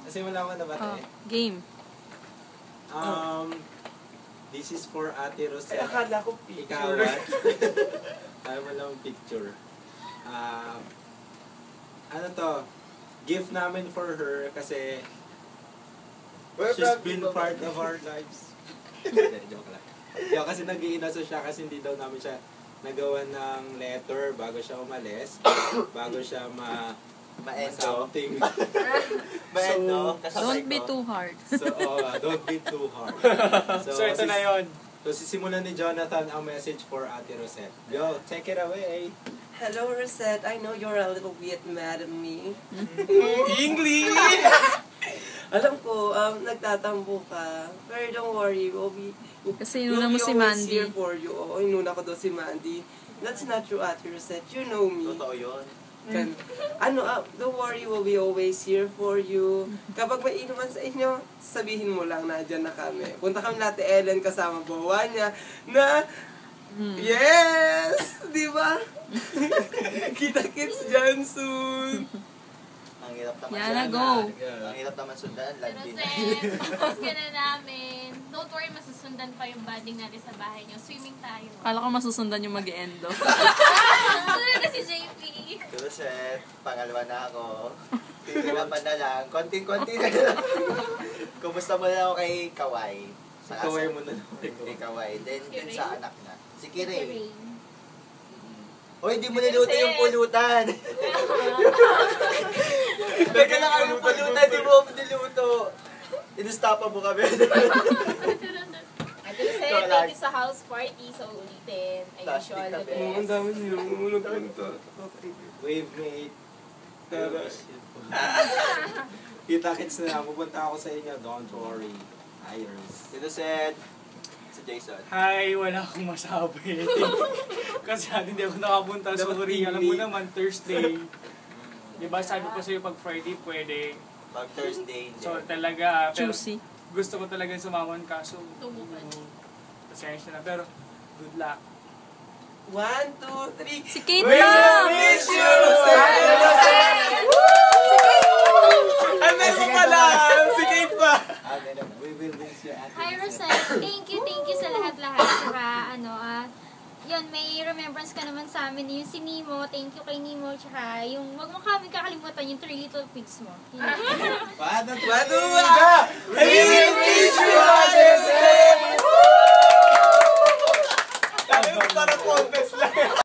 Simulan mo na ba tayo? Game. This is for Ate Rosette. Ay, akala ko picture. Ikawan. Tayo mo lang picture. Ano to? Gift namin for her kasi she's been part of our lives. Joke lang. Kasi nag-iinaso siya kasi hindi daw namin siya nagawa ng letter bago siya umalis. Bago siya something. Don't be too hard. So, don't be too hard. So ito na yun. So, sisimulan ni Jonathan ang message for Ate Rosette. Go, take it away. Hello, Rosette. I know you're a little bit mad at me. English! Alam ko, nagtatampo ka. Pero don't worry, Kasi inuna mo si Mandy. Here for you. Oo, inuna ko daw si Mandy. That's not true, Ate Rosette. You know me. Totoo yun. Don't worry, we'll be always here for you. Kapag may inuman sa inyo, sabihin mo lang na dyan na kami. Punta kami natin Ellen kasama bawa niya na yes! Di ba? Kita-kits dyan soon. Ang hirap naman Yana, go. Ang hirap naman sundan. Pero Seth, tapos ka na namin. Don't worry, masusundan pa yung banding natin sa bahay niyo. Swimming tayo. Kala ko masusundan yung mag-endo. Sunod na si JP. Pero Seth, pangalawa na ako. Titirapan na lang. Konting-konti na lang. Kumusta mo na ako kay Kawai? Kawai mo na lang. Kay Kawai. Then sa anak na. Si Kiray. Rain. Oy, hindi mo niluto yung pulutan. Teka lang, yung pulutan, di mo niluto. Inustapa mo kami. Ate Rosette, thank you sa house party. So, ulitin. Ay, wish you all the Ang best. dami niyo. Unang ko nito. Wave mate. Kita-kits na lang. Pupunta ako sa inyo. Don't worry. Iris. Dito Seth. Si Jason. Hi, wala akong masabi. Kasi hindi ako nakapunta. Sorry, alam mo naman, Thursday. Diba sabi ko sa'yo pag Friday pwede. Pag Thursday. So talaga, pero Juicy. gusto ko talaga sumaman kaso. Tumukan. Pasensya na, pero good luck. 1, 2, 3. Si Kate lang! miss you! Ano pa lang? Si Kate pa! We will miss you, Ate Hi, Rosette. Rosette. Thank you sa lahat-lahat. Saka, yun, may remembrance ka naman sa amin. Yung si Nemo, thank you kay Nemo. Tsaka, yung, wag mo kami kakalimutan yung 3 little pigs mo. Paano? We will miss you, Ate Rosette! Para contest